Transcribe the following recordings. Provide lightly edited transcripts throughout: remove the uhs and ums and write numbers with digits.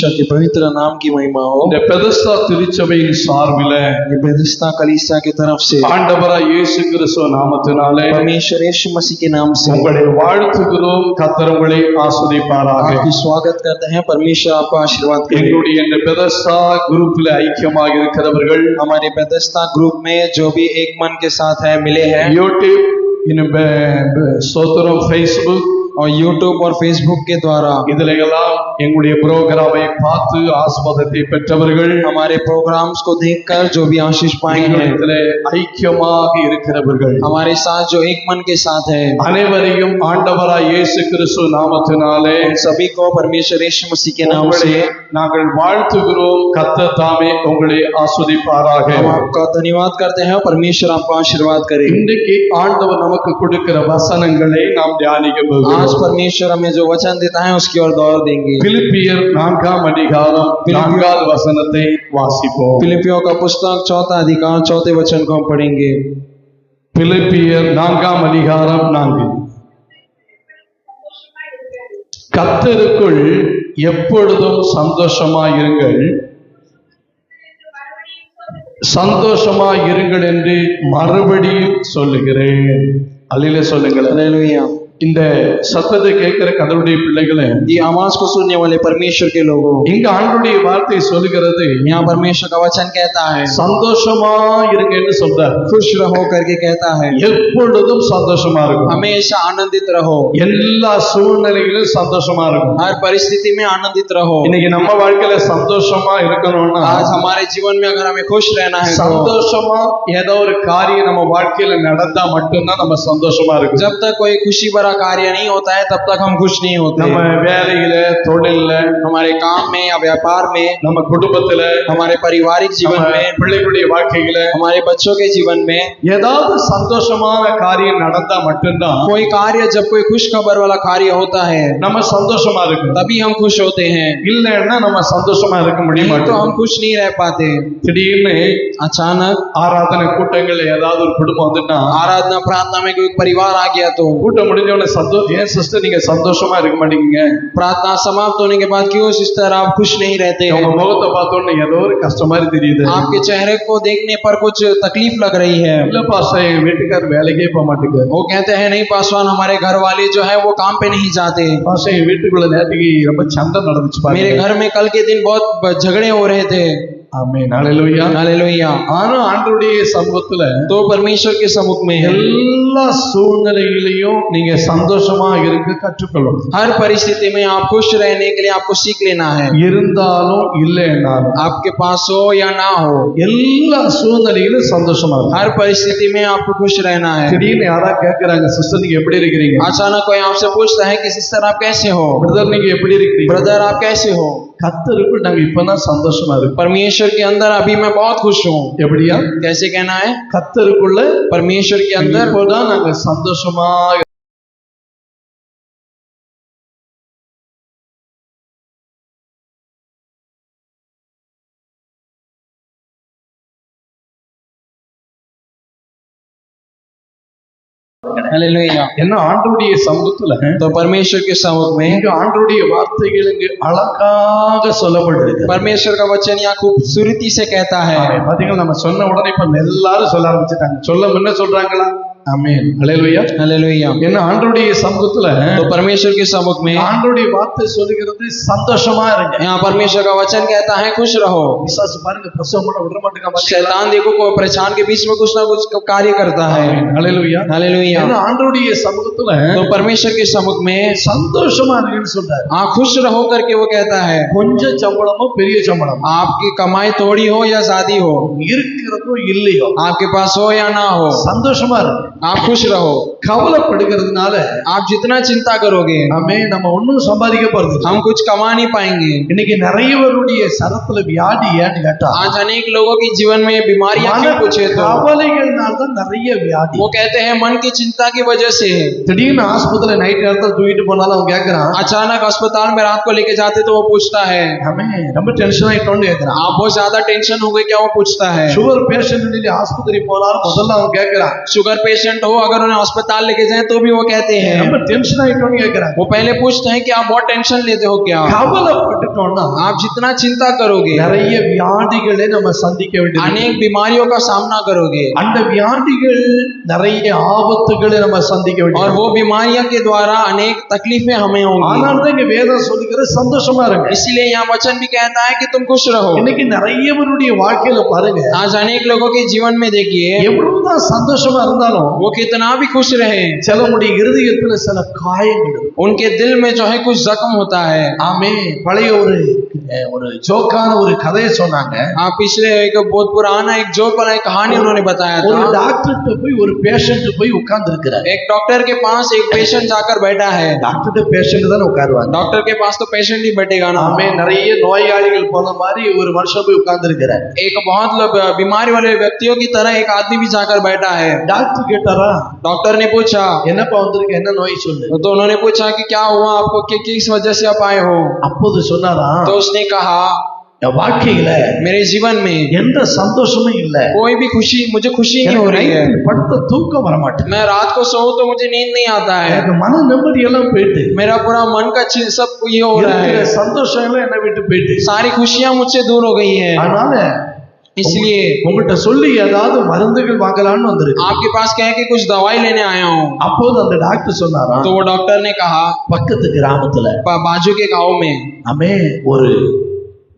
परमेश्वर के पवित्र नाम की महिमा हो। இந்த பெதஸ்தா திருச்சபையின் சார்பில ये बेथेस्दा कलीसिया की तरफ से ஆண்டவராய் இயேசு கிறிஸ்து நாமத்தினாலே परमेश्वर यीशु मसीह के नाम से உங்களை வாழ்த்துகிறோம். கர்த்தர் உங்களை ஆசீர்வதிப்பாராக. आपकी स्वागत करते हैं, परमेश्वर आपको आशीर्वाद करे। எங்களுடைய இந்த பெதஸ்தா குரூப்ல ஐக்கியமாக இருக்கிறவர்கள் हमारे बेथेस्दा ग्रुप में जो भी एक मन के साथ है मिले हैं, யூடியூப் ஸ்தோத்திரம் ஃபேஸ்புக் और यूट्यूब और फेसबुक के द्वारा இதுல எல்லாம் எங்களுடைய புரோகிராமை பார்த்து ஆசீர்வாதத்தை பெற்றவர்கள், हमारे प्रोग्राम्स को देखकर जो भी आशीष पाए हैं, இதிலே ஐக்கியமாக இருக்கிறவர்கள் हमारे साथ जो एक मन के साथ है, அனைவரையும் ஆண்டவராய் இயேசு கிறிஸ்து நாமத்தினாலே उन सभी को परमेश्वर यीशु मसीह के नाम से நாங்கள் வாழ்த்துகிறோம். கர்த்தர் தாமே உங்களை ஆசீர்வதிப்பாராக. हम आपका धन्यवाद करते हैं, परमेश्वर आपको आशीर्वाद करे। இன்றைக்கு ஆண்டவர் நமக்கு கொடுக்கிற வசனங்களை நாம் தியானிக்க போகிறோம். आज परमेश्वर हमें जो वचन देता है उसकी ओर दौड़ देंगे। பிலிப்பியர் 4ஆம் அதிகாரம் 4வது வசனத்தை வாசிப்போம். फिलिपियों का पुस्तक 4 अधिकार 4 वचन को हम पढ़ेंगे। பிலிப்பியர் 4ஆம் அதிகாரம் 4. கர்த்தருக்குள் எப்பொழுதும் சந்தோஷமாயிருங்கள், சந்தோஷமாயிருங்கள் என்று மறுபடியும் சொல்லுகிறேன். அல்லேலூயா சொல்லுங்கள். हालेलुया। இந்த சத்தத்தை கேட்கிற கர்த்தருடைய பிள்ளைகளே, ये आवाज को सुनने वाले परमेश्वर के लोगों, இங்க ஆண்டவருடைய வார்த்தை சொல்லுகிறது, यहाँ परमेश्वर का वचन कहता है சந்தோஷமா இருங்கன்னு சொல்றார். खुश रहो करके कहता है, எப்பொழுதும் சந்தோஷமா இருக்கும், हमेशा आनंदित रहो, எல்லா சூழ்நிலையிலும் சந்தோஷமா இருக்கும். हर परिस्थिति में आनंदित रहो। இன்னைக்கு நம்ம வாழ்க்கையில சந்தோஷமா இருக்கணும்னா, आज हमारे जीवन में अगर हमें खुश रहना है, சந்தோஷமா ஏதோ ஒரு காரியம் நம்ம வாழ்க்கையில நடந்தா மட்டும்தான் நம்ம சந்தோஷமா இருக்கும். जब तक कोई खुशी भरा कार्य नहीं होता है तब तक हम खुश नहीं होते। நம்ம வேலையில, தொழில்ல, हमारे काम में या व्यापार में, நம்ம குடும்பத்துல, हमारे पारिवारिक जीवन में, பிள்ளைகளுடைய வாழ்க்கையில हमारे बच्चों के जीवन में ஏதாவது சந்தோஷமான காரியம் நடந்தா மட்டும்தான் कोई कार्य, जब कोई खुश खबर वाला कार्य होता है நம்ம சந்தோஷமா இருக்கும். तभी हम खुश होते हैं, இல்லைன்னா நம்ம சந்தோஷமா இருக்க முடிய नहीं तो மாட்டோம். हम खुश नहीं रह पाते। திடீர்னு अचानक ஆராதனை கூட்டங்கள்ல ஏதாவது ஒரு குடும்பம் வந்துட்டா, आराधना प्रार्थना में कोई परिवार आ गया तो கூட்டம் முடிஞ்ச உடனே சந்தோஷம், ஏன் சிஸ்டர் நீங்க சந்தோஷமா இருக்க மாட்டீங்க? प्रार्थना समाप्त होने के बाद क्यों सिस्टर आप खुश नहीं रहते உங்க हैं? முகத்தை பார்த்த உடனே ஏதோ ஒரு கஷ்டம் மாதிரி தெரியுது. आपके चेहरे को देखने पर कुछ तकलीफ लग रही है। இல்ல பாஸ்டர், என் வீட்டுக்காரர் வேலைக்கே போக மாட்டேங்க. वो कहते हैं नहीं पासवान, हमारे घर वाले जो है वो काम पे नहीं जाते। பாஸ்டர், என் வீட்டுக்குள்ள நேற்றுக்கு ரொம்ப சண்டை நடந்துச்சு பாருங்க. मेरे घर में कल के दिन बहुत झगड़े हो रहे थे। ஆமென், ஹல்லேலூயா, हालेलुया। ஆனா ஆண்டவருடைய சமூகத்துல तो परमेश्वर के सम्मुख में எல்லா சூழ்நிலையிலையும் நீங்க சந்தோஷமா இருக்க கற்றுக்கொள்ளணும். हर परिस्थिति में आप खुश रहने के लिए आपको सीख लेना है। இருந்தாலும் இல்லைன்னாலும் आपके पास हो या ना हो, எல்லா சூழ்நிலையிலும் சந்தோஷமா இருக்கும். हर परिस्थिति में आपको खुश रहना है। திடீர்னு யாரா கேட்கறாங்க, சிஸ்டர் நீங்க எப்படி இருக்கிறீங்க? अचानक कोई आपसे पूछता है कि सिस्टर आप कैसे हो, பிரதர் நீங்க எப்படி இருக்கிறீங்க? ब्रदर आप कैसे हो। கர்த்தருக்குள் நாங்க இப்பதான் சந்தோஷமா இருக்கோம். परमेश्वर के अंदर अभी मैं बहुत खुश हूँ। எப்படியா? कैसे कहना है? கர்த்தருக்குள்ள परमेश्वर के अंदर இப்பதான் நாங்க சந்தோஷமா हालेलुया। என்ன ஆண்டவருடைய சமூகத்துல तो परमेश्वर के सम्मुख में இங்க ஆண்டவருடைய வார்த்தைகள் இங்கு அழகாக சொல்லப்பட்டிருக்கு. परमेश्वर का वचन यहाँ खूबसूरती से कहता है। பாத்தீங்களா, நம்ம சொன்ன உடனே இப்ப எல்லாரும் சொல்ல ஆரம்பிச்சுட்டாங்க. சொல்ல முன்ன சொல்றாங்களா? ஆமென், ஹல்லேலூயா, हालेलुया। என்ன ஆண்டவருடைய சமூகத்துல तो परमेश्वर के सम्मुख में ஆண்டவருடைய வார்த்தை சொல்லுகிறது சந்தோஷமா இருங்க. यहाँ परमेश्वर का वचन कहता है खुश रहो। விசுவாச பாருங்க, பிரசவம் பண்ண விட மாட்டேங்க. शैतान देखो कोई परेशान के बीच में कुछ ना कुछ कार्य करता है। ஹல்லேலூயா, हालेलुया। என்ன ஆண்டவருடைய சமூகத்துல तो परमेश्वर के सम्मुख में சந்தோஷமா இருங்கன்னு சொல்றாரு. खुश रहो करके वो कहता है। கொஞ்சம் சம்பளமோ பெரிய சம்பளம், आपकी कमाई थोड़ी हो या ज्यादा हो, இருக்கிறதோ இல்லையோ, आपके पास हो या ना हो, சந்தோஷமா இருக்கு. आप खुश रहो। கவலைப்படுகிறதுனால आप जितना चिंता करोगे நம்ம ஒண்ணும் சம்பாதிக்க போறது, हम कुछ कमा नहीं पाएंगे। இன்னைக்கு நிறையவருடைய சரத்துல வியாதி ஏன்னு கேட்டா, आज अनेक लोगों के जीवन में बीमारियां क्यों पूछे तो கவலைகள்னால தான் நிறைய வியாதி। वो कहते हैं मन की चिंता की वजह से है। திடீர்னு ஆஸ்பத்திரியில நைட் நேரத்துல தூக்கிட்டு போனாலும் அவன் கேட்கறான், अचानक अस्पताल में रात को लेके जाते तो वो पूछता है ரொம்ப டென்ஷன் ஆயிட்டோம்னு கேட்கறான்। आप बहुत ज्यादा टेंशन हो गए क्या, वो पूछता है। சுகர் பேஷண்ட் ஆஸ்பத்திரி போனாலும் முதல்ல அவன் கேட்கறான், शुगर पेशेंट पेशेंट हो, अगर उन्हें अस्पताल लेके जाएं तो भी वो कहते हैं, ரொம்ப டென்ஷன் ஆயிட்டோம்னு கேக்குறாங்க. वो पहले पूछते हैं कि आप बहुत टेंशन लेते हो क्या? கவலைப்பட்டுட்டோம்னா आप जितना चिंता करोगे நிறைய வியாதிகளை நம்ம சந்திக்க வேண்டியது. अनेक बीमारियों का सामना करोगे, அந்த வியாதிகள் நிறைய ஆபத்துகளை நம்ம சந்திக்க और வேண்டியது. वो बीमारियों के द्वारा अनेक तकलीफें हमें होंगी। ஆனால் தான் இங்க வேதம் சொல்லுகிற சந்தோஷமா இருங்க. इसीलिए यहाँ वचन भी कहता है कि तुम खुश रहो। இன்னைக்கு நிறையவருடைய வாழ்க்கையில பாருங்க, आज अनेक लोगों के जीवन में देखिए, எவ்வளவுதான் சந்தோஷமா இருந்தாலும் वो कितना भी खुश रहे, சிலருடைய இருதயத்துல சில காயங்கள் இருக்கும். उनके दिल में जो है कुछ जख्म होता है। ஆமே, பழைய ஒரு ஜோக்கான ஒரு கதையை சொன்னாங்க. आप पिछले एक बहुत पुराना एक जोक वाला एक कहानी उन्होंने बताया ஒரு था। டாக்டர்கிட்ட போய் ஒரு பேஷண்ட் போய் உட்கார்ந்து இருக்கிறார். एक डॉक्टर के पास एक पेशेंट जाकर बैठा है। டாக்டர்கிட்ட பேஷண்ட் தான் உட்காருவாங்க. डॉक्टर के पास तो पेशेंट ही बैठेगा ना। ஆமே, நிறைய நோயாளிகள் போன மாதிரி ஒரு மனுஷன் போய் உட்கார்ந்து இருக்கிறார். एक बहुत बीमारी वाले व्यक्तियों की तरह एक आदमी भी जाकर बैठा है। டாக்டர் கேட்டாரா, डॉक्टर ने पूछा, என்னப்பா வந்திருக்க, என்ன நோய் சொல்லு. तो उन्होंने पूछा कि क्या हुआ आपको, किस वजह से आप आए हो? அப்போது சொன்னாரா, तो उसने कहा, என் வாழ்க்கையில मेरे जीवन में எந்த சந்தோஷமும் இல்ல. कोई भी खुशी, मुझे खुशी नहीं हो எனக்கு रही है। நைட்டில் படுத்த தூக்கம் வர மாட்டேங்குது. मैं रात को सोऊं तो मुझे नींद नहीं आता है। எனக்கு மன நிம்மதி எல்லாம் போயிட்டு, मेरा पूरा मन का सब ये हो रहा இருக்கிற है, சந்தோஷம் எல்லாம் என்னை விட்டு போயிட்டு. सारी खुशियां मुझसे दूर हो गई है। அதனால इसलिए உங்கள்கிட்ட சொல்லி ஏதாவது மருந்துகள் வாங்கலாம்னு வந்திருக்கு. आपके पास कह के कुछ दवाई लेने आया हूँ। அப்போது அந்த டாக்டர் சொன்னாரா, तो वो डॉक्टर ने कहा, பக்கத்து கிராமத்துல बाजू के गांव में அமே ஒரு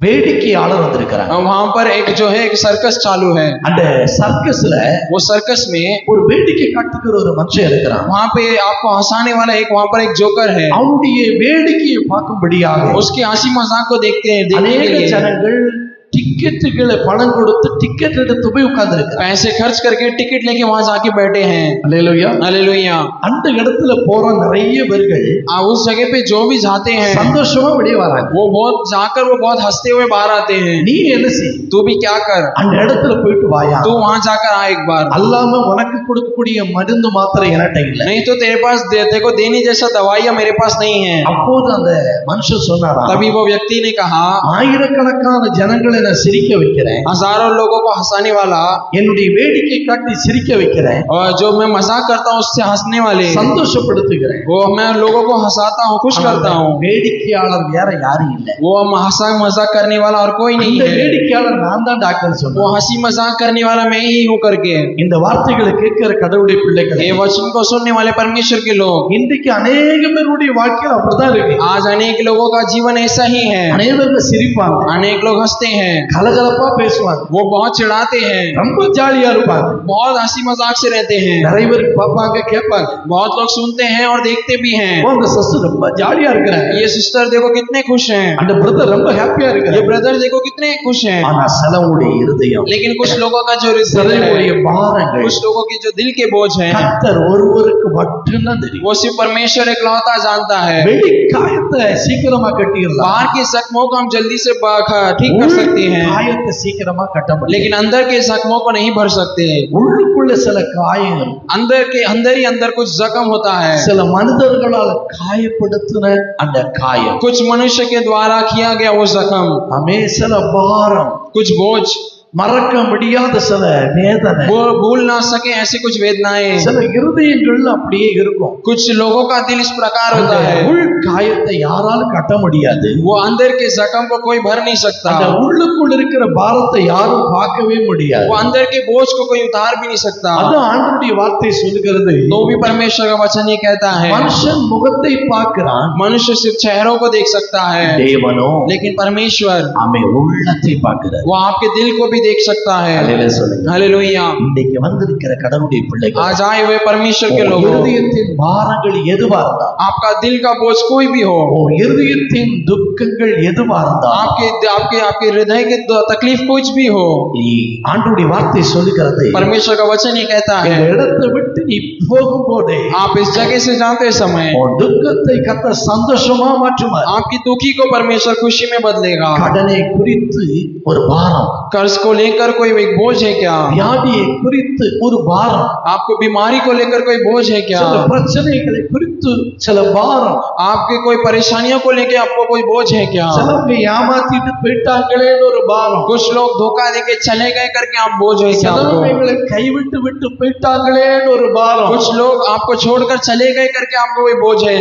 வேடிக்கையாளர் வந்திருக்கிறாங்க. वहां पर एक जो है एक सर्कस चालू है। அந்த சர்க்கஸ்ல वो सर्कस में ஒரு வேடிக்கை காட்டுகிற ஒரு மனுஷன் இருக்கிறான். वहां पे आपको हंसाने वाला एक वहां पर एक जोकर है। அவனுடைய வேடிக்கையை பார்க்கும்படியாக उसकी हंसी मजाक को देखते हैं, देखने के அநேக लिए ஜனங்கள் டிக்கெட்டுகளை பணம் கொடுத்து டிக்கெட் எடுத்து போய் உட்கார்ந்து இருக்கிறாங்க. पैसे खर्च करके टिकट लेके वहां जाके बैठे हैं। அல்லேலூயா. हालेलुया। அந்த இடத்துல போற நிறைய பேர்கள் उस जगह पे जो भी जाते हैं சந்தோஷமா வெளியே வராங்க. वो बहुत हंसते हुए बाहर आते हैं। நீ என்ன செய், तू भी क्या कर, அந்த இடத்துல போயிட்டு வாயா. तू वहां जाकर आ एक बार। அல்லாம உனக்கு கொடுக்கக்கூடிய மருந்து மாத்திரை என்கிட்ட இல்ல. नहीं तो तेरे पास देखो देने जैसा दवाइयां मेरे पास नहीं है। அப்போது அந்த மனுஷன் சொன்னாரா, तभी वो व्यक्ति ने कहा, ஆயிரக்கணக்கான ஜனங்களை நான் சிரிக்க வைக்கிறேன், हजारों लोगों को हंसाने वाला, என்னுடைய வேடிக்கை காட்டி சிரிக்க வைக்கிறேன், और जो मैं मजाक करता हूँ उससे हंसने वाले, சந்தோஷப்படுத்துகிறேன். वो मैं लोगों को हंसाता हूँ, खुश करता हूँ। வேடிக்கையாளர் வேற யாரும் இல்ல. वो मजाक करने वाला और कोई नहीं இந்த है। வேடிக்கையாளர் நான் தான் டாக்டர் वो சொன்னேன். हंसी मजाक करने वाला मैं ही हूँ करके। இந்த வார்த்தைகளை கேட்கிற கடவுளுடைய பிள்ளைகள், ये वचन को सुनने वाले परमेश्वर के लोग, இன்றைக்கு அநேக பேருடைய வாழ்க்கையில் அப்படிதான் இருக்கு. आज अनेक लोगों का जीवन ऐसा ही है। அனைவரும் சிரிப்பாங்க, अनेक लोग हंसते हैं, கலகலப்பா பேசுவாங்க, वो बहुत चिढ़ाते हैं, ரொம்ப ஜாலியா இருப்பாங்க, बहुत हंसी मजाक से रहते हैं, நிறைய பேர் பார்ப்பாங்க கேட்பாங்க, बहुत लोग सुनते हैं और देखते भी हैं। அந்த சிஸ்டர் ரொம்ப ஜாலியா இருக்கிறாங்க, ये सिस्टर देखो कितने खुश हैं, அந்த பிரதர் ரொம்ப ஹாப்பியா ये இருக்கிறாங்க. ब्रदर देखो कितने खुश हैं। ஆனா சிலவுடைய இருதயம், लेकिन कुछ लोगों का जो दिल சிலவுடைய है, பாரங்கள் कुछ लोगों की जो दिल के बोझ हैं, கர்த்தர் ஒருவருக்கு மட்டும்தான் தெரியும். वो सिर्फ परमेश्वर इकलौता जानता है। வெளி காயத்தை சீக்கிரமா கட்டிடலாம், बाहर के जख्मों को हम जल्दी से ठीक कर सकते हैं, காயத்தை சீக்கிரமா கட்ட முடியும். लेकिन अंदर के जख्मों को नहीं भर सकते। உள்ளுக்குள்ள சில காயங்கள், अंदर ही अंदर कुछ जख्म होता है। சில மனிதர்களால் காயப்படுத்தின அந்த காயம், कुछ मनुष्य के द्वारा किया गया वो जख्म, हमें சில பாரம், कुछ बोझ, மறக்க முடியாத சில வேதனை, वो भूल ना सके ऐसी कुछ वेदनाएं, சில இருதயங்கள் அப்படியே இருக்கும். कुछ लोगों का दिल इस प्रकार होता है, உள் காயத்தை யாராலும் கட்ட முடியாது. वो अंदर के जख्म को कोई भर नहीं सकता, அந்த உள்ளுக்குள் இருக்கிற பாரத்தை யாரும் பார்க்கவே முடியாது. वो अंदर के बोझ को कोई उतार भी नहीं सकता। அது ஆண்டவருடைய வார்த்தை சொல்கிறது. तो भी परमेश्वर का वचन ये कहता है, மனுஷன் முகத்தை பார்க்கிறான், मनुष्य सिर्फ चेहरों को देख सकता है, தேவனோ लेकिन परमेश्वर அவன் உள்ளத்தை பார்க்கிறார். वो आपके दिल को भी देख सकता है। அல்லேலூயா சொல்லுங்க. हालेलुया। இன்னைக்கு வந்திருக்கிற கடவுளுடைய பிள்ளைகள், आज आए हुए परमेश्वर के लोगों, இருதயத்தின் பாரங்கள் எதுவா இருந்தா, आपका दिल का बोझ कोई भी हो, இருதயத்தின் துக்கங்கள் எதுவா இருந்தா, आपके आपके आपके हृदय के तकलीफ कुछ भी हो, ஆண்டவருடைய வார்த்தை சொல்லுகிறது, परमेश्वर का वचन ये कहता है, இந்த இடத்தை விட்டு நீ போகும்போதே आप इस जगह से जाते समय உன் துக்கத்தை கர்த்தர் சந்தோஷமா மாற்றுவார். आपकी दुखी को परमेश्वर खुशी में बदलेगा। கடனை குறித்து ஒரு பாரம், कर्ज को लेकर कोई एक बोझ है क्या? வியாதியை குறித்து ஒரு பாரம், आपको बीमारी को लेकर कोई बोझ है क्या? சில பிரச்சனைகளை குறித்து சில பாரம், आपके कोई परेशानियों को लेकर आपको कोई बोझ है क्या? சிலவங்க ஏமாத்திட்டு போயிட்டாங்களேன்னு ஒரு பாரம், कुछ लोग धोखा देके चले गए करके आप बोझ है क्या? आपको சிலவங்களை கைவிட்டு விட்டு போயிட்டாங்களேன்னு ஒரு பாரம், कुछ लोग आपको छोड़कर चले गए करके आपको कोई बोझ है।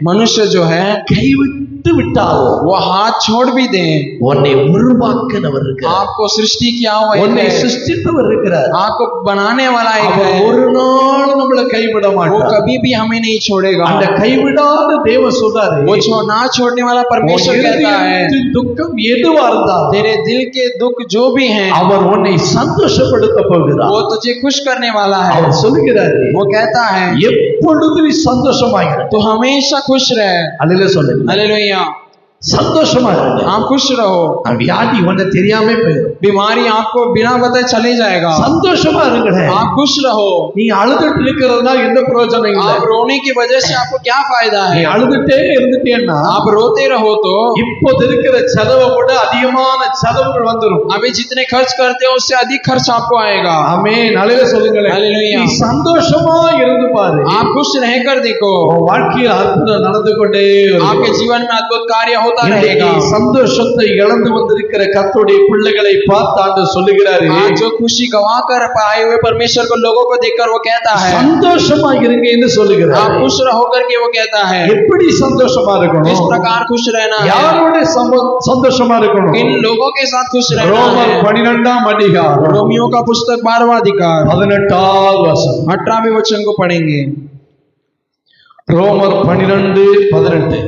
मनुष्य जो है கைவிட்டு விட்டால் वो हाथ छोड़ भी दे, உன்னை உருவாக்கினவர் இருக்கிறார், आपको सृष्टि किया हुआ உன்னை है, சிருஷ்டித்தவர் இருக்கிறார், आपको बनाने वाला एक அவர் है, ஒரு நாள் நம்மளை கைவிட वो மாட்டார். कभी भी हमें नहीं छोड़ेगा। அந்த கைவிடாத தேவன் சொல்றாரு, वो ना छोड़ने वाला परमेश्वर कहता है, இருதயத்தின் துக்கம் எதுவா இருந்தாலும் तेरे दिल के दुख जो भी हैं அவர் உன்னை சந்தோஷப்படுத்த போகிறார். वो तुझे खुश करने वाला है। அவர் சொல்லுகிறாரு, वो कहता है எப்பொழுது நீ சந்தோஷமாயிரு, तो हमेशा खुश रहे। அல்லேலூயா சொல்லுங்க, हालेलुया, சந்தோஷமா இருங்க. आप खुश रहो, வியாதி உன்னை தெரியாம போயிடும், बीमारी आपको बिना बताए चले जाएगा। சந்தோஷமா இருங்க. आप खुश रहो, நீ அழுதுட்டு இருக்கிறதுனா எந்த பிரயோஜனம் இல்லை. आप रोने की वजह से आपको क्या फायदा நீ है? அழுதுட்டே இருந்துட்டேன்னா आप रोते रहो तो இப்போது இருக்கிற செலவை விட அதிகமான செலவுகள் வந்துரும். अभी जितने खर्च करते हो उससे अधिक खर्च आपको आएगा। ஆமென், அல்லேலூயா சொல்லுங்களேன். हालेलुया, நீ சந்தோஷமா இருந்து பாரு, आप खुश रहकर देखो, உன் வாழ்க்கையில் அற்புதம் நடந்து கொண்டே இருக்கும். आपके जीवन में अद्भुत कार्य होता இன்னைக்கு रहेगा। சந்தோஷத்தை இழந்து வந்திருக்கிற கர்த்தருடைய பிள்ளைகளை பார்த்து ஆண்டவர் சொல்லுகிறாரு, आज जो खुशी गवा कर आए हुए परमेश्वर को लोगों को देखकर वो कहता है சந்தோஷமா இருங்க என்று சொல்லுகிறார். आप खुश रहो करके वो कहता है। எப்படி சந்தோஷமா इस இருக்கணும்? प्रकार खुश रहना है, யாரோட சந்தோஷமா இருக்கணும்? इन लोगों के साथ खुश रहना ரோமர் है। 12ஆம் அதிகாரம் रोमियो का पुस्तक 12वां अधिकार 18ஆம் வசனம். 18वें वचन को पढ़ेंगे। ரோமர் 12:18.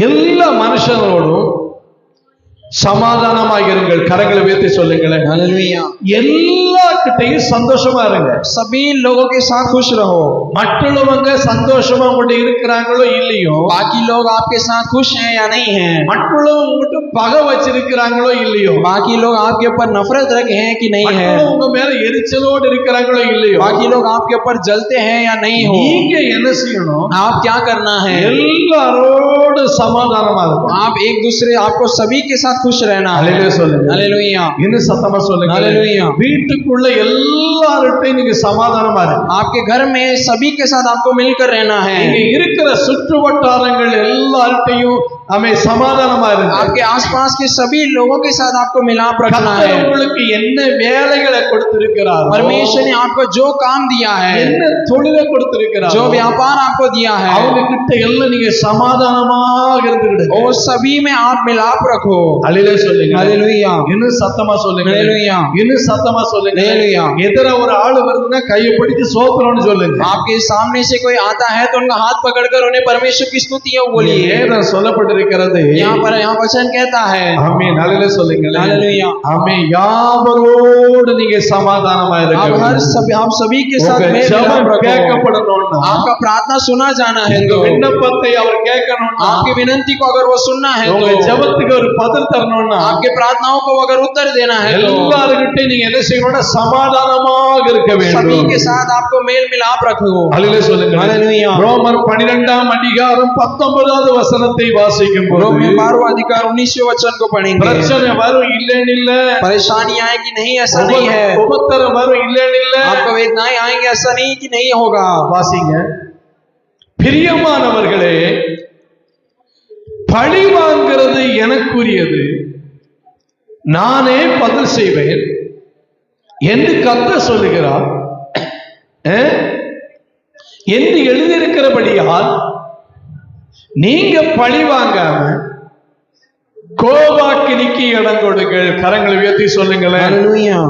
எல்லா மனுஷங்களோடும் சமாதானமாக இருங்கள். கரங்களை உயர்த்தி சொல்லுங்களேன், हालेलुया, எல்லா கிட்டையும் சந்தோஷமா இருங்க. सभी लोगों के साथ खुश रहो। மற்றவங்க சந்தோஷமா உங்கள்ட்ட இருக்கிறாங்களோ இல்லையோ, बाकी लोग आपके साथ खुश हैं या नहीं हैं, மற்றவங்க உங்கள்ட்ட பகை வச்சிருக்கிறாங்களோ இல்லையோ, बाकी लोग आपके ऊपर नफरत रखे हैं कि नहीं है, உங்க மேல எரிச்சலோடு இருக்கிறாங்களோ இல்லையோ, बाकी लोग आपके ऊपर जलते हैं या नहीं हो, நீங்க என்ன செய்யணும்? आप क्या करना है? எல்லாரோடு சமாதானமா இருக்கும். आप एक दूसरे, आपको सभी के साथ खुश रहना है। அல்லேலூயா சொல்லுங்க, हालेलुया, இன்னும் சத்தமா சொல்லுங்க, हालेलुया, வீட்டுக்குள்ள எல்லார்ட்டையும் நீங்க சமாதானமா இருங்க. आपके घर में सभी के साथ आपको मिलकर रहना है। நீங்க இருக்கிற சுற்று வட்டாரங்கள் எல்லார்ட்டையும் हमें சமாதானமா இருங்க. आपके आसपास के सभी लोगों के साथ आपको मिलाप रखना है। கர்த்தர் உங்களுக்கு என்ன வேலைகளை கொடுத்திருக்கிறார், परमेश्वर ने आपको जो काम दिया है, என்ன தொழிலை கொடுத்திருக்கிறார், जो व्यापार आपको दिया है, அவங்க கிட்ட எல்லாம் நீங்க சமாதானமாக இருந்துக்கிடுங்க. वो सभी में आप मिलाप रखो। அல்லேலூயா சொல்லுங்க, हालेलुया, இன்னும் சத்தமா சொல்லுங்க, हालेलुया, இன்னும் சத்தமா சொல்லுங்க. हालेलुया। எதிர ஒரு ஆளு வருதுன்னா கையை பிடிச்சு சோத்திரம்னு சொல்லுங்க. आपके सामने से कोई आता है तो उनका हाथ पकड़कर उन्हें परमेश्वर की स्तुति बोलिए। வேதம் சொல்லப்பட்டிருக்கிறது, यहाँ वचन कहता है, ஆமென், அல்லேலூயா சொல்லுங்க, हालेलुया, ஆமென், யாவரோடு நீங்க சமாதானமா आप இருங்க. हम सभी के साथ உங்க मिलाप ஜெபம் रखो। கேட்கப்படணும்னா, आपका प्रार्थना सुना जाना है உங்க तो, விண்ணப்பத்தை அவர் கேட்கணும்னா, आपकी विनती को अगर वो सुनना है உங்க तो, ஜெபத்துக்கு ஒரு பதில் தரணும்னா, आपके प्रार्थनाओं को अगर उत्तर देना है तो, எல்லார்கிட்டயும் நீங்க என்ன செய்யணும்னா சமாதானமாக இருக்க सभी வேண்டும். के साथ आपको मेल मिलाप रखो। அல்லேலூயா சொல்லுங்க, हालेलुया, ரோமர் 12ஆம் அதிகாரம் 19வது வசனத்தை வாசிக்கும் போது, रोमियो 12वां अधिकार 19वें वचन को पढ़ेंगे। பிரச்சனை வரும் இல்லன்னு இல்ல, परेशानी आएगी नहीं, ऐसा नहीं है। உபத்திரம் வரும் இல்லன்னு இல்ல, आपको वेदनाएं आएंगे, ऐसा नहीं कि नहीं होगा। வாசிங்க. பிரியமானவர்களே, பழி வாங்கிறது எனக்குரியது, நானே பதில் செய்வேன் என்று கர்த்தர் சொல்லுகிறார் என்று எழுதியிருக்கிறபடியால் நீங்க பழி வாங்காம கோபாக்கினிக்கு இடம் கொடுங்கள். கரங்களை உயர்த்தி சொல்லுங்களேன், हालेलुया,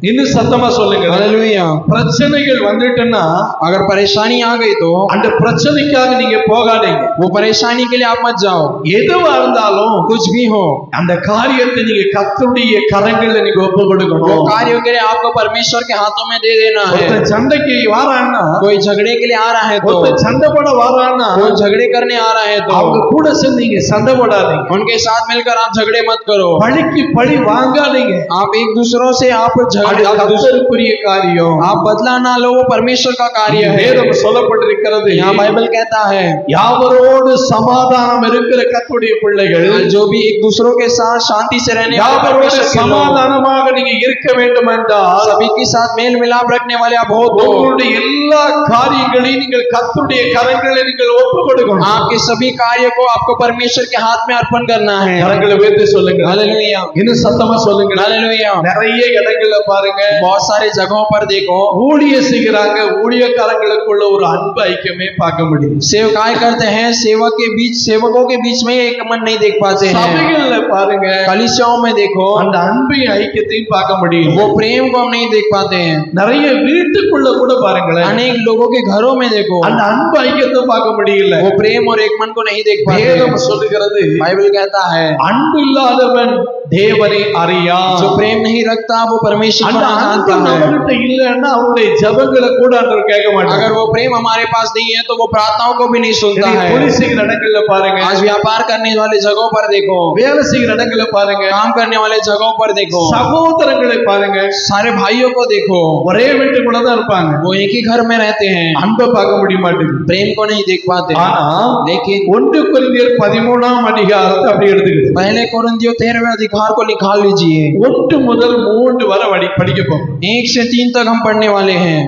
இன்னும் சத்தமா சொல்லுங்க. हालेलुया, பிரச்சனைகள் வந்துட்டுன்னா अगर परेशानी आ गई तो அந்த பிரச்சனைக்காக நீங்க போகாதீங்க. वो परेशानी के लिए आप मत जाओ। எதுவா இருந்தாலும் कुछ भी हो, அந்த காரியத்தை நீங்க கர்த்தருடைய கரங்கள்ல நீங்க ஒப்பு वो கொடுக்கணும். कार्यों के लिए आपको परमेश्वर के हाथों में दे देना है। ஒருத்தன் சண்டைக்கு வாரான்னா, कोई झगड़े के लिए आ रहा है तो, ஒருத்தன் சண்டை போட வாரான்னா, कोई झगड़े करने आ रहा है तो அவங்க கூட சேர்ந்து நீங்க சண்டை போடாதீங்க. उनके साथ मिलकर आप झगड़े मत करो, பழிக்கு பழி வாங்காதீங்க. आप एक दूसरों से आप அது झगड़े கர்த்தருக்குரிய காரியம். आप बदला ना लो, वो परमेश्वर का कार्य है। வேதம் சொல்லப்பட்டிருக்கிறது, यहाँ बाइबल कहता है யாவரோடு சமாதானம் இருக்கிற கர்த்தருடைய பிள்ளைகள் जो भी एक दूसरों के साथ शांति से रहने वाले யாவரோடு परमेश्वर के लोग, சமாதானமாக நீங்க இருக்க வேண்டும் என்றால் सभी के साथ मेल मिलाप रखने वाले आप हो तो உங்களுடைய எல்லா காரியங்களையும் நீங்கள் கர்த்தருடைய கரங்களில் நீங்கள் ஒப்பு கொடுக்கணும். आपके सभी कार्य को आपको परमेश्वर के हाथ में अर्पण करना है। கரங்களை உயர்த்தி சொல்லுங்க. हालेलुया, இன்னும் சத்தமா சொல்லுங்க. हालेलुया। நிறைய இடங்கள்ல பாருங்க, बहुत सारे जगहों पर देखो ஊழிய செய்கிறாங்க, ஊழியக்காரங்களுக்குள்ள ஒரு அன்பு ஐக்கியமே பார்க்க முடியும். सेवकाई करते हैं, सेवकों के बीच में एक मन नहीं देख पाते हैं। சபைகள்ல பாருங்க, कलीसियाओं में देखो அந்த அன்பையும் ஐக்கியத்தையும் பார்க்க முடியும். वो प्रेम को हम नहीं देख पाते हैं। நிறைய வீட்டுக்குள்ள கூட பாருங்களேன், अनेक लोगों के घरों में देखो அந்த அன்பு ஐக்கியத்தை பார்க்க முடியல. वो प्रेम और एक मन को नहीं देख पाते। வேதம் சொல்லுகிறது, बाइबल कहता है அன்பு இல்லாதவன் தேவனை அறியான். जो प्रेम नहीं रखता वो परमेश्वर को அந்த नहीं அன்பு जानता है। நம்மகிட்ட இல்லைன்னா அவருடைய ஜெபங்களை கூட ஆண்டவர் கேட்க மாட்டார். अगर वो प्रेम हमारे पास नहीं है तो वो प्रार्थनाओं को भी नहीं सुनता है। தொழில் செய்கிற இடங்கள்ல பாருங்க, आज व्यापार करने वाले जगहों पर देखो, வேலை செய்கிற இடங்கள்ல பாருங்க, काम करने वाले जगहों पर देखो, சகோதரங்களை பாருங்க, सारे भाइयों को देखो, ஒரே வீட்டுக்குள்ள தான் இருப்பாங்க, वो एक ही घर में रहते हैं, அன்பை பார்க்க முடிய மாட்டேங்குது. प्रेम को नहीं देख पाते। ஆனா लेकिन 1 கொரிந்தியர் 13ஆம் அதிகாரத்தை அப்படி எடுத்துக்கிட்டு पहले कोरिन्थियों 13वें अधिकार को निकाल लीजिए। 1 முதல் 3 வரை படிக்க போறோம். 1 से 3 तक हम पढ़ने वाले हैं।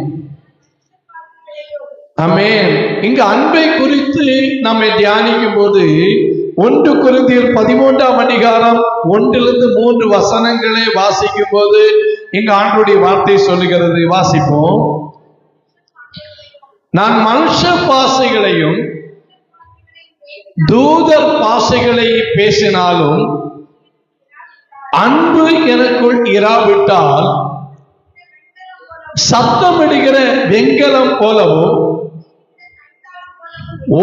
ஆமென். இங்க அன்பை குறித்து நம்ம தியானிக்கும் போது 1 கொரிந்தியர் 13ஆம் அதிகாரம் 1லிருந்து 3 வசனங்களை வாசிக்கும் போது இங்க ஆண்டவருடைய வார்த்தை சொல்லுகிறது. வாசிப்போம். நான் மனுஷ பாஷைகளையும் தூதர் பாஷைகளை பேசினாலும் அன்பு எனக்குள் இராவிட்டால் சத்தமிடுகிற வெண்கலம் போலவும்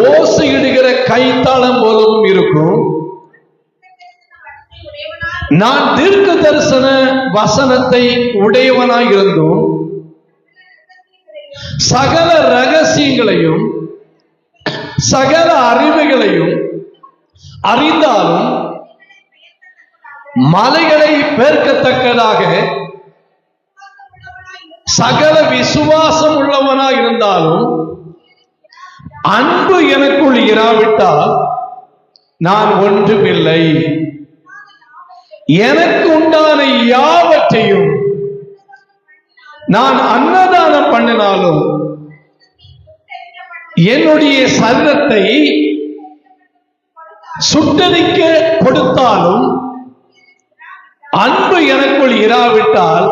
ஓசையிடுகிற கைத்தாளம் போலவும் இருக்கும். நான் தீர்க்க தரிசன வசனத்தை உடையவனாய் இருந்தும் சகல ரகசியங்களையும் சகல அறிவுகளையும் அறிந்தாலும் மலைகளை பெருக்கத்தக்கதாக சகல விசுவாசம் உள்ளவனாய் இருந்தாலும் அன்பு எனக்குள் இராவிட்டால் நான் ஒன்றுமில்லை. எனக்கு உண்டான யாவற்றையும் நான் அன்னதானம் பண்ணினாலும் என்னுடைய சரீரத்தை சுட்டரிக்க கொடுத்தாலும் அன்பு எனக்குள் இராவிட்டால்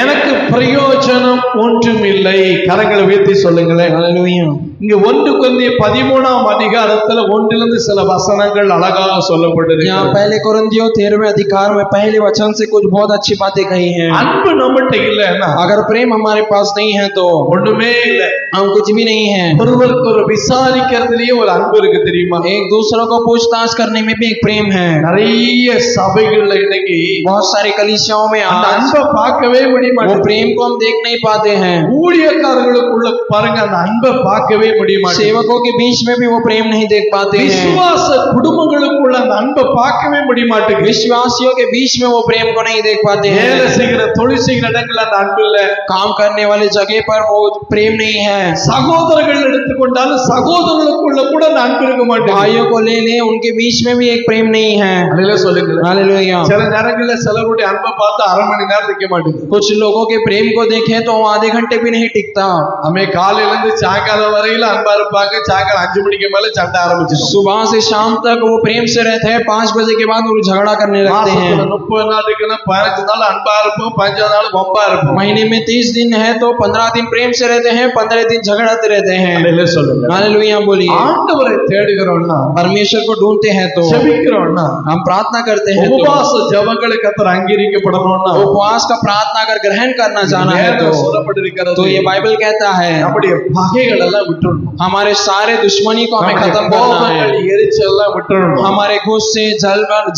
எனக்கு பிரயோஜனம் ஒன்றுமில்லை. கரங்களை உயர்த்தி சொல்லுங்களேன். हालेलुया। இங்க 1 கொரிந்தியர் 13ஆம் அதிகாரத்துல ஒன்றிலிருந்து சில வசனங்கள் அழகாக சொல்லப்பட்டிருக்கு. यहाँ पहले कोरिन्थियों 13वें अधिकार में पहले वचन से कुछ बहुत अच्छी बातें कही हैं। அன்பு நம்மகிட்ட இல்லைன்னா अगर प्रेम हमारे पास नहीं है तो ஒண்ணுமே இல்லை. हम कुछ भी नहीं है। ஒருவருக்கு ஒரு விசாரிக்கிறதுலயே ஒரு அன்பு இருக்கு தெரியுமா? एक दूसरों को पूछताछ करने में भी एक प्रेम है। நிறைய சபைகள்ல இன்னைக்கு बहुत सारी कलीसियाओं में அந்த आज அன்பை பார்க்கவே முடிய वो மாட்டேங்குது. प्रेम को हम देख नहीं पाते हैं। ஊழியக்காரர்களுக்குள்ள பாருங்க, அந்த அன்பை பார்க்கவே முடிய மாட்டேங்குது. सेवकों के बीच में भी वो प्रेम नहीं देख पाते हैं। விசுவாச குடும்பங்களுக்குள்ள அந்த அன்பை பார்க்கவே முடிய மாட்டேங்குது. विश्वासियों के बीच में वो प्रेम को नहीं देख पाते हैं। வேலை செய்கிற தொழில் செய்கிற இடங்கள்ல அந்த அன்பு இல்ல. काम करने वाले जगह पर वो प्रेम नहीं है। சகோதரர்கள் எடுத்துக்கொண்டாலும் சகோதரர்களுக்குள்ள கூட அந்த அன்பு இருக்க மாட்டேங்குது. भाइयों को ले ले, उनके बीच में भी एक प्रेम नहीं है। அல்லேலூயா சொல்லுங்க. हालेलुया। சில நேரங்கள்ல சிலருடைய அன்பை பார்த்து அரை மணி நேரம் நிக்க மாட்டேங்குது. कुछ लोगों के प्रेम को देखें तो वो आधे घंटे भी नहीं टिकता। நம்ம காலையில இருந்து சாயங்காலம் வரையில அன்பா இருப்பாங்க, சாயங்காலம் 5 மணிக்கு மேல சண்டை ஆரம்பிச்சிடும். सुबह से शाम तक वो प्रेम से रहते हैं, 5 बजे के बाद वो झगड़ा करने लगते हैं। 30 நாள் இருக்குன்னா 15 நாள் அன்பா இருப்போம், 15 நாள் வம்பா இருப்போம். महीने में 30 दिन है तो 15 दिन प्रेम से रहते हैं, 15 दिन झगड़ाते रहते हैं। அல்லேலூயா சொல்லுங்க. हालेलुया बोलिए। ஆண்டவரை தேடுகிறோம்னா, परमेश्वर को ढूंढते हैं तो, ஜெபிக்கிறோம்னா, हम प्रार्थना करते हैं तो, உபவாச ஜெபங்களை கர்த்தர் அங்கீகரிக்கப்படணும்னா, उपवास का प्रार्थना कर ग्रहण करना चाहना है तो சொல்லப்பட்டிருக்கிறது. तो ये बाइबल कहता है நம்முடைய பகைகள் எல்லாம் விட்டுறணும். हमारे सारे दुश्मनी को हमें खत्म करना கோபங்கள், है। எரிச்சல் எல்லாம் விட்டுறணும். हमारे गुस्से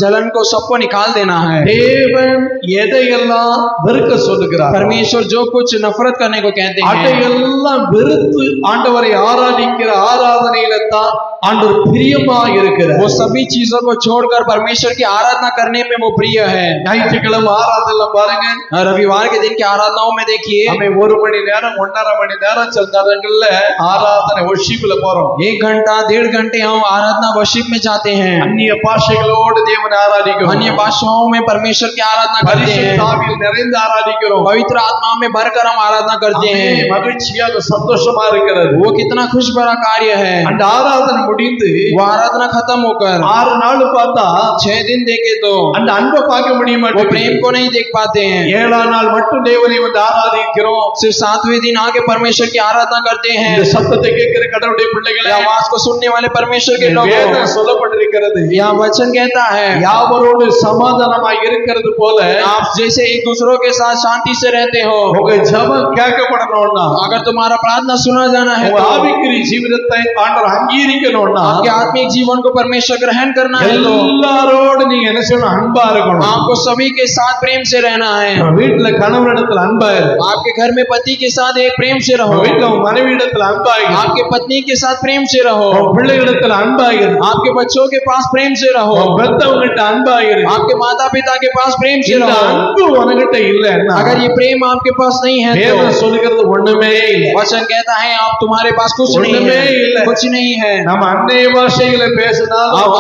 जलन को सबको निकाल देना है। தேவன் எதையெல்லாம் வெறுக்க சொல்லுகிறார், परमेश्वर जो कुछ नफरत करने को कहते हैं அதையெல்லாம் வெறுத்து ஆண்டவரை ஆராதிக்கிற ஆராதனையில தான் ஆண்டவர் பிரியமா இருக்கிறார். वो सभी चीजों को छोड़कर परमेश्वर की आराधना करने में वो प्रिय है। ஞாயிற்றுக்கிழமை ஆராதனை பாருங்க, रविवार के दिन की आराधनाओं में देखिए, हमें 1 மணி நேரம் 1.5 மணி நேரம் சில நேரங்கள்ல ஆராதனை worshipல போறோம். 1 घंटा 1.5 घंटे हम आराधना वर्शिप में जाते हैं, அந்நிய பாஷைகளோடு தேவனை ஆராதிக்கிறோம். अन्य भाषाओं में परमेश्वर की आराधना करते हैं, பரிசுத்த ஆவியில் நிறைந்து ஆராதிக்கிறோம். पवित्र आत्मा में भरकर हम आराधना करते हैं। மகிழ்ச்சியாக சந்தோஷமா இருக்கிறது. वो कितना खुश भरा कार्य है। அந்த ஆராதனை முடிந்து वो आराधना खत्म होकर 6 நாள் பார்த்தா 6 दिन देखे तो அந்த அன்பை பார்க்க முடிய वो மாட்டேங்குது. प्रेम को नहीं देख पाते हैं। 7ஆம் நாள் மட்டும் தேவனை வந்து ஆராதிக்கிறோம். सिर्फ 7वें दिन आके परमेश्वर की आराधना करते हैं। இந்த சத்தத்தை கேட்கிற கடவுளுடைய பிள்ளைகளே, आवाज को सुनने वाले परमेश्वर के लोग, வேதம் சொல்லப்பட்டிருக்கிறது, यहाँ वचन कहता है, யாவரோடு சமாதானமாய் இருக்கிறது போல आप जैसे एक दूसरों के साथ शांति से रहते हो। உங்க ஜெபம் கேட்கப்படணும்னா, अगर तुम्हारा प्रार्थना सुना जाना है உங்க तो ஆவிக்குரிய ஜீவிதத்தை ஆண்டவர் அங்கீகரிக்கணும்னா, आपके आत्मिक जीवन को परमेश्वर ग्रहण करना है तो எல்லாரோடு நீங்க என்ன செய்யணும்? அன்பா இருக்கணும். आपको सभी के साथ प्रेम से रहना है। வீட்டுல கணவனிடத்துல அன்பா இரு. आपके घर में पति के साथ एक प्रेम से रहो, வீட்டுல உங்க மனைவியிடத்துல அன்பா இரு. आपके पत्नी के साथ प्रेम से रहो, உங்க பிள்ளைகளிடத்துல அன்பா இரு. आपके बच्चों के पास प्रेम से रहो, உங்க பெத்தவங்ககிட்ட அன்பா இரு. आपके माता पिता के पास प्रेम से இந்த रहो। அன்பு உனக்கிட்ட இல்லன்னா, अगर ये प्रेम आपके पास नहीं है வேதம் तो சொல்லுகிறது ஒண்ணுமே இல்ல. वचन कहता है आप तुम्हारे पास कुछ नहीं ஒண்ணுமே है, இல்ல. कुछ नहीं है। நம்ம அந்நிய பாஷைகளை பேசினாலும்,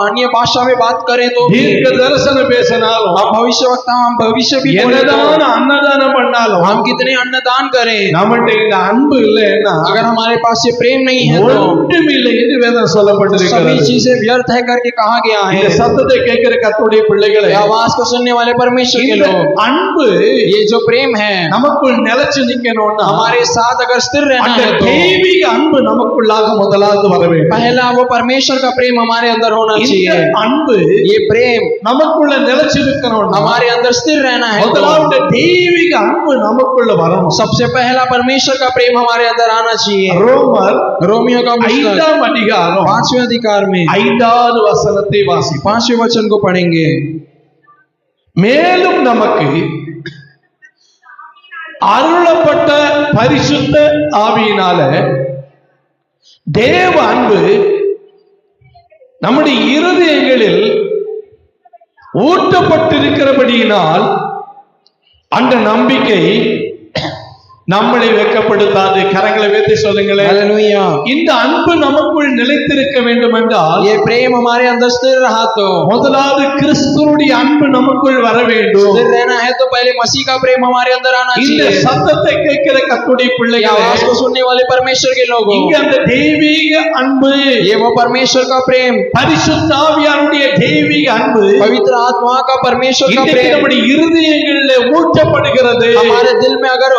अन्य भाषा में बात करें तो, தீர்க்க தரிசனம் பேசினாலும், आप भविष्य वक्ता हम भविष्य भी बोले तो, என்னதான் அன்னதானம் பண்ணாலும், हम कितने अन्नदान करें, நம்மகிட்ட இந்த அன்பு இல்லைன்னா अगर हमारे पास ये प्रेम नहीं है तो ஒன்றும் இல்லை என்று வேதம் सभी சொல்லப்பட்டிருக்கிறது. चीजें व्यर्थ है करके कहा गया இந்த है। சத்தத்தை கேட்கிற கர்த்தருடைய பிள்ளைகளே, ये आवाज को सुनने वाले परमेश्वर के இந்த लोग, அன்பு ये जो प्रेम है நமக்குள் நிலைச்சு நிக்கணும்னா, हमारे साथ अगर स्थिर रहना அந்த है तो தெய்வீக அன்பு நமக்குள்ளாக முதலாவது வர வேண்டும். पहला वो परमेश्वर का प्रेम हमारे अंदर होना இந்த चाहिए। அன்பு ये प्रेम நமக்குள்ள நிலைச்சு நிக்கணும்னா, हमारे अंदर स्थिर रहना है तो முதலாவது தெய்வீக அன்பு நமக்குள்ள வரணும். सबसे पहला परमेश्वर का प्रेम हमारे अंदर आना चाहिए। ரோமர் रोमियो का पुस्तक 5ஆம் அதிகாரம் 5वें अधिकार में 5வது வசனத்தை வாசி. 5वें वचन को पढ़ेंगे। மேலும் நமக்கு அருளப்பட்ட பரிசுத்த ஆவியினால தேவ அன்பு நம்முடைய இருதயங்களில் ஊட்டப்பட்டிருக்கிறபடியினால் அந்த நம்பிக்கை நம்மளை வெட்கப்படுத்தாது. கரங்களை வைத்து சொல்லுங்களேன். हालेलुया। இந்த அன்பு நமக்குள் நிலைத்திருக்க வேண்டும் என்றால், ये प्रेम हमारे अंदर स्थिर रहा तो, முதலாவது கிறிஸ்துவுடைய அன்பு நமக்குள் வர வேண்டும். स्थिर रहना है तो पहले मसीह का प्रेम हमारे अंदर आना இந்த चाहिए। சத்தத்தை கேட்கிற கர்த்தருடைய ये பிள்ளைகளே, आवाज को सुनने वाले परमेश्वर के लोग, இங்க அந்த தெய்வீக அன்பு, ये वो परमेश्वर का प्रेम, பரிசுத்த ஆவியானுடைய தெய்வீக அன்பு पवित्र आत्मा का परमेश्वर का இன்றைக்கு प्रेम நம்முடைய இருதயங்களில் ஊட்டப்படுகிறது. हमारे दिल में अगर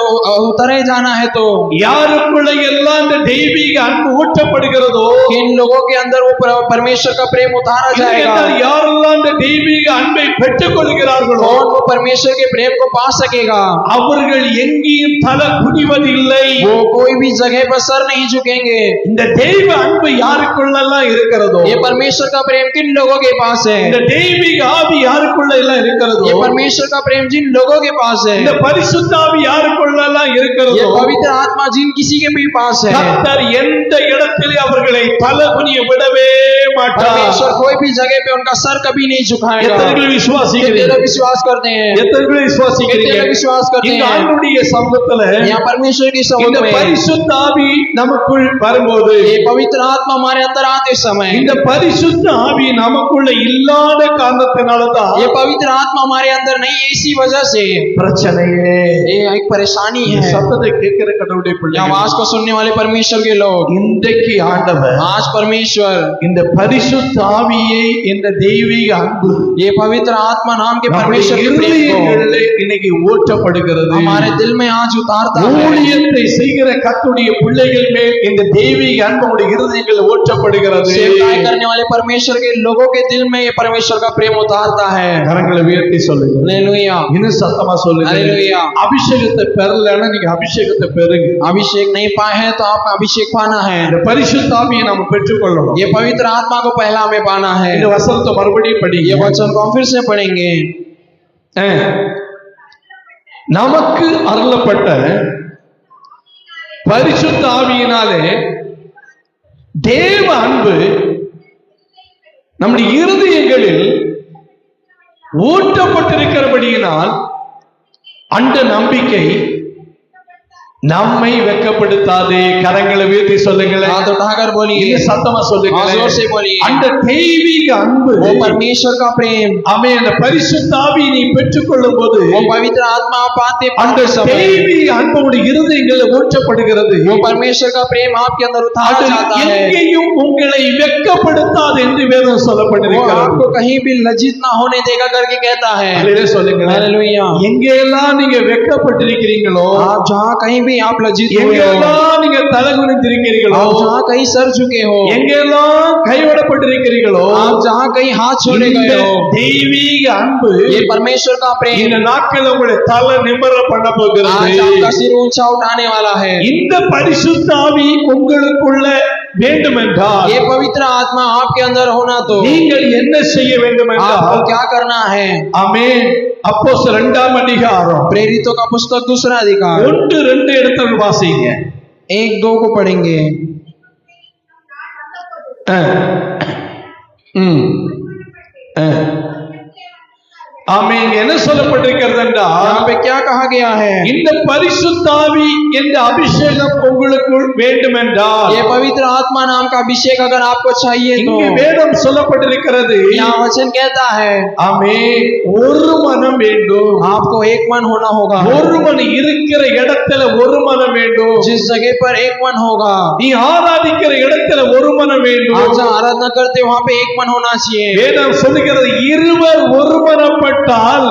उतरे जाना है तो, யாருக்குள்ள எல்லாம் இந்த தெய்வீக அன்பு ஊட்டப்படுகிறதோ, किन लोगों के अंदर वो परमेश्वर का प्रेम उतारा जाएगा, யாரெல்லாம் இந்த தெய்வீக அன்பை பெற்றுக் கொள்கிறார்களோ, कौन वो परमेश्वर के प्रेम को पा सकेगा। அவர்கள் எங்கேயும் தலை குனிவதில்லை. वो कोई भी जगह पर सर नहीं झुकेंगे। இந்த தெய்வ அன்பு யாருக்குள்ளெல்லாம் இருக்கிறதோ, ये परमेश्वर का प्रेम किन लोगों के पास है, இந்த தெய்வீக ஆவி யாருக்குள்ள எல்லாம் இருக்கிறதோ, ये परमेश्वर का प्रेम जिन लोगों के पास है, இந்த பரிசுத்த ஆவி யாருக்குள்ளெல்லாம் ये இருக்கிறதோ, पवित्र आत्मा जिन किसी के भी पास है, கர்த்தர் எந்த இடத்திலே அவர்களை தலை குனிய விடவே மாட்டார். परमेश्वर कोई भी जगह पे उनका सर कभी नहीं झुकाएगा। எத்தனை कितने விசுவாசிக்கிறீர்கள்? लोग विश्वास करते हैं, எத்தனை कितने விசுவாசிக்கிறீர்கள்? लोग विश्वास करते இந்த हैं। ஆண்டவருடைய சமூகத்துல यहाँ परमेश्वर की இந்த समुद्र में பரிசுத்த ஆவி நமக்குள் வரும்போது, ये पवित्र आत्मा हमारे अंदर आते समय, இந்த பரிசுத்த ஆவி நமக்குள்ள இல்லாத காரணத்தினாலதான் ये पवित्र आत्मा हमारे अंदर नहीं है, इसी वजह से பிரச்சனையே. ये एक परेशानी இந்த है। சத்தத்தை கேட்கிற கடவுளுடைய ये பிள்ளைகள், आवाज को सुनने वाले परमेश्वर के लोग, இன்றைக்கு ஆண்டவர் आज परमेश्वर இந்த பரிசுத்த ஆவியை, இந்த தெய்வீக அன்பு ये पवित्र आत्मा नाम के நம்முடைய परमेश्वर के प्रेम को இருதயங்களிலே இன்னைக்கு ஊற்றப்படுகிறது. हमारे दिल में आज उतारता है। ஊழியத்தை செய்கிற கர்த்தருடைய பிள்ளைகள் மேல் இந்த தெய்வீக அன்பு உடைய இருதயங்களில் ஊற்றப்படுகிறது. सेवकाई करने वाले परमेश्वर के लोगों के दिल में ये परमेश्वर का प्रेम उतारता है। கரங்களை உயர்த்தி சொல்லுங்க. हालेलुया, இன்னும் சத்தமா சொல்லுங்க. हालेलुया। அபிஷேகத்தை பெறலைன்னா நீங்க அபிஷேகத்தை பெறுங்க. अभिषेक नहीं पाए हैं तो आप अभिषेक पाना है। இந்த பரிசுத்த ஆவியை நாம பெற்றுக்கொள்ளணும். ये पवित्र आत्मा को पहला हमें पाना है। இந்த வசனத்தை மறுபடியும் படிங்க. ये वचन को हम फिर से पढ़ेंगे। நமக்கு அருளப்பட்ட பரிசுத்த ஆவியினாலே தேவ அன்பு நம்முடைய இருதயங்களில் ஊட்டப்பட்டிருக்கிறபடியினால் அந்த நம்பிக்கை நம்மை வெட்கப்படுத்தாதே. கரங்களை வீழ்த்தி சொல்லுங்களேன். हाथ उठाकर बोलिए, இது சத்தமா जोर சொல்லுங்களேன். से बोलिए, அந்த தெய்வீக அன்பு, वो परमेश्वर का प्रेम, ஆமென், அந்த பரிசுத்த ஆவியை நீ பெற்றுக்கொள்ளும் போது वो पवित्र आत्मा आप पाते அந்த समय, தெய்வீக அன்பு உடைய இருதயங்களில் ஊற்றப்படுகிறது. वो परमेश्वर का प्रेम आपके अंदर उतारा அது जाता है। எங்கேயும் உங்களை வெட்கப்படுத்தாது என்று வேதம் वो சொல்லப்பட்டிருக்கிறது. आपको कहीं भी लज्जित ना होने देगा करके कहता है। அல்லேலூயா சொல்லுங்களேன். हालेलुया। எங்கெல்லாம் நீங்க வெட்கப்பட்டிருக்கிறீங்களோ, आप जहाँ कहीं भी आप लज्जित हुए हो, எங்கெல்லாம் நீங்க தலைகுனிந்திருக்கிறீர்களோ, आप जहाँ कहीं सर झुके हो, எங்கெல்லாம் கைவிடப்பட்டிருக்கிறீர்களோ, आप जहाँ कहीं हाथ छोड़े இந்த गए हो, தெய்வீக அன்பு ये परमेश्वर का प्रेम இந்த நாட்கள் உங்களை தலை நிமிர பண்ண போகிறது. आज आपका सिर ऊंचा उठाने वाला है। இந்த பரிசுத்த ஆவி உங்களுக்குள்ள வேண்டுமென்றால் ये पवित्र आत्मा आपके अंदर होना तो நீங்கள் என்ன செய்ய வேண்டும் आपको என்றால், क्या करना है? ஆமென், அப்போஸ்தலர் 2ஆம் அதிகாரம் प्रेरितों का पुस्तक 2 अधिकार 1-2 இடத்துல வாசிங்க. 1-2 को पढ़ेंगे। ஆமென். என்ன சொல்லப்பட்டிருக்கிறது என்றால், यहाँ पे क्या कहा गया है? இந்த பரிசுத்த ஆவி என்ற அபிஷேகம் உங்களுக்குள் வேண்டுமென்றால், ये पवित्र आत्मा नाम का अभिषेक अगर आपको चाहिए तो இங்கே வேதம் சொல்லப்பட்டிருக்கிறது, यहाँ वचन कहता है ஆமென், ஒரு மனம் வேண்டும். आपको एक मन होना होगा। ஒருவன் இருக்கிற இடத்துல ஒரு மனம் வேண்டும். जिस जगह पर एक मन होगा, நீ ஆராதிக்கிற இடத்துல ஒரு மனம் வேண்டும். आप जहाँ आराधना करते हो वहाँ पे एक मन होना चाहिए। வேதம் சொல்லுகிறது, இருவர் ஒருமனப்பட்டால்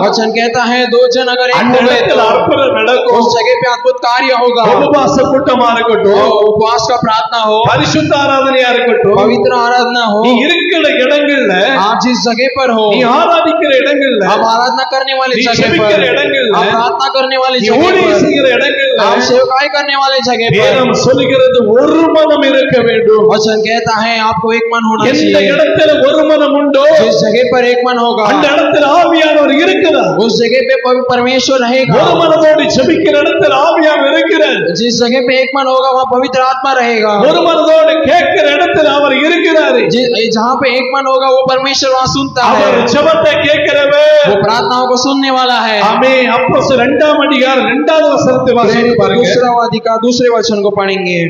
वचन कहता है 2 जन अगर एक அந்த हो गए இடத்துல तो அற்புதம் நடக்கும். उस जगह पे अद्भुत कार्य होगा। உபவாச கூட்டமா இருக்கட்டும், उपवास का प्रार्थना हो, பரிசுத்த ஆராதனையா இருக்கட்டும், पवित्र आराधना हो, நீ இருக்கிற இடங்கள்ல, आप जिस जगह पर हो, நீ ஆராதிக்கிற இடங்கள்ல, आप आराधना करने वाले நீ जगह ஜெபிக்கிற पर, இடங்கள்ல, आप प्रार्थना करने वाली நீ जगह ஊழியம் पर, செய்கிற இடங்கள்ல, आप सेवकाई करने वाले जगह पर, வேதம் சொல்லுகிறது ஒரு மனம் இருக்க வேண்டும். वचन कहता है आपको एक मन होना எந்த चाहिए। இடத்துல ஒரு மனம் உண்டோ जिस जगह पर एक मन होगा, அந்த இடத்துல ஆவியானவர் இருக்கிறார். उस जगह पे परमेश्वर रहेगा। ஒரு மனதோடு ஜெபிக்கிற இடத்துல ஆவியானவர் இருக்கிறார். जिस जगह पे एक मन होगा वहाँ पवित्र आत्मा रहेगा। ஒரு மனதோடு கேட்கிற இடத்துல அவர் இருக்கிறார். जहाँ पे एक मन होगा वो परमेश्वर वहाँ सुनता है, அவர் ஜெபத்தை கேட்கிறவர். वो प्रार्थनाओं को सुनने वाला है। ஆமென். அப்போஸ்தலர் 2ஆம் அதிகாரம் 2வது வசனத்தை வாசித்து பாருங்க. दूसरा अधिकार 2 वचन को पढ़ेंगे।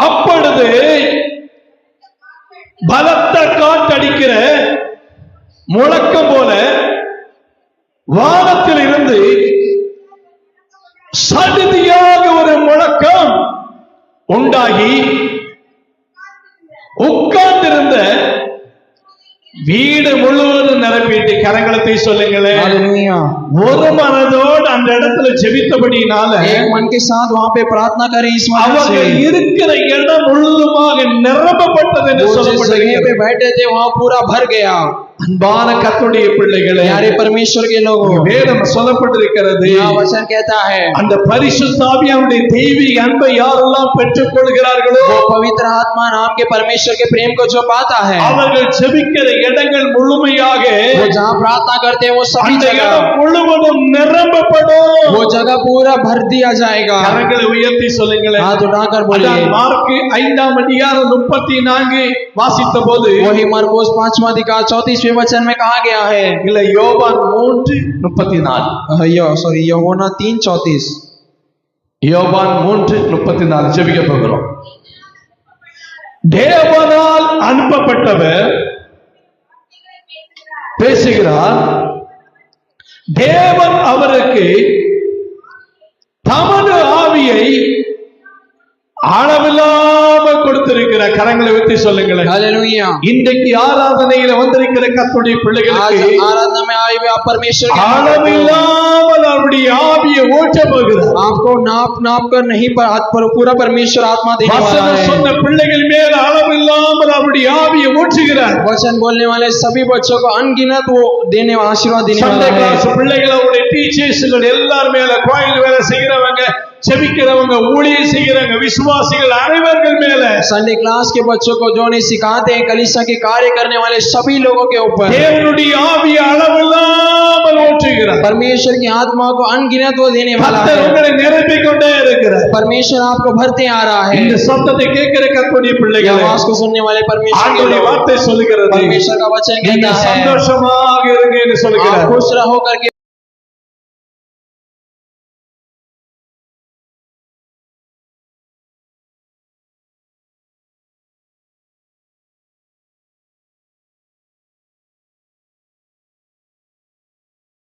அப்பொழுது பலத்த காற்றடிக்கிற முழக்கம் போல வானத்தில் இருந்து சடுதியாக ஒரு முழக்கம் உண்டாகி உட்கார்ந்திருந்த வீடு முழுவதும் நிரப்பிட்டு, கரங்களை சொல்லுங்களேன். हालेलुया। ஒரு மனதோடு அந்த இடத்துல ஜெபித்தபடினால एक मन के साथ वहाँ पे प्रार्थना करें इस वजह அவங்க से। இருக்கிற இடம் முழுதுமாக நிரப்பப்பட்டது என்று वो जिस जगह சொல்லப்படுகிறது. पे बैठे थे वहाँ पूरा भर गया। அன்பான கர்த்தருடைய பிள்ளைகளே, प्यारे परमेश्वर के लोगों, வேதம் சொல்லப்பட்டிருக்கிறது, यहाँ वचन कहता है அந்த பரிசுத்த ஆவியானுடைய தெய்வீக அன்பை யாரெல்லாம் பெற்றுக் கொள்கிறார்களோ वो पवित्र आत्मा नाम के परमेश्वर के प्रेम को जो पाता है, அவர்கள் ஜெபிக்கிற இடங்கள் முழுமையாக वो जहाँ प्रार्थना करते हैं वो सभी அந்த जगह இடம் முழுவதும் நிரப்பப்படும். वो जगह पूरा भर दिया जाएगा। கரங்களை உயர்த்தி சொல்லுங்களேன். हाथ उठाकर அதான் बोलिए। மார்க் 5ஆம் அதிகாரம் 34 வாசித்த போது, वही मरकुस 5वां अधिकार 34वें वचन में कहा गया है। இல்ல யோவான் 3:34, यूहन्ना 3:34। யோவான் 3:34 ஜெபிக்க போகிறோம். தேவனால் அனுப்பப்பட்டவர் பேசுகிறார். தேவன் அவருக்கு தமது ஆவியை அளவில்லாமல் கொடுத்திருக்கிறார். கரங்களை வைத்து சொல்லுங்களேன். हालेलुया। இன்றைக்கு ஆராதனையில வந்திருக்கிற கர்த்தருடைய आज பிள்ளைகளுக்கு आराधना में आए हुए आप परमेश्वर के அளவில்லாமல் அவருடைய ஆவியை ஊற்ற போகிறார். आपको नाप नाप कर नहीं पर पूरा परमेश्वर आत्मा देने वाला வசனம் है। சொன்ன பிள்ளைகள் மேல அளவில்லாமல் அவருடைய ஆவியை ஊற்றுகிறார். वचन बोलने वाले सभी बच्चों को अनगिनत वो देने आशीर्वाद देने சண்டே वाला கிளாஸ் है। பிள்ளைகள், அவருடைய டீச்சர்ஸ்கள் எல்லாரும் மேல, கோயில் வேலை செய்கிறவங்க, செபிக்கிறவங்க, ஊழியம் செய்கிறவங்க, விசுவாசிகள் அனைவர்கள் மேல, संडे क्लास के बच्चों को जो नहीं सिखाते हैं, कलीसिया के कार्य करने वाले सभी लोगों के ऊपर தேவனுடைய ஆவியை அளவில்லாமல் ஊற்றுகிறார். परमेश्वर की आत्मा को अनगिनत वो देने वाला கர்த்தர் है। உங்களை நிரப்பிக் கொண்டே இருக்கிறார். परमेश्वर आपको भरते आ रहा है। இந்த சத்தத்தை கேட்கிற கர்த்தருடைய ये பிள்ளைகளே, आवाज को सुनने वाले परमेश्वर के ஆண்டவருடைய लोग, வார்த்தை சொல்லுகிறது, परमेश्वर का वचन நீங்க कहता है சந்தோஷமாக இருங்க என்று आप சொல்லுகிறார். खुश रहो करके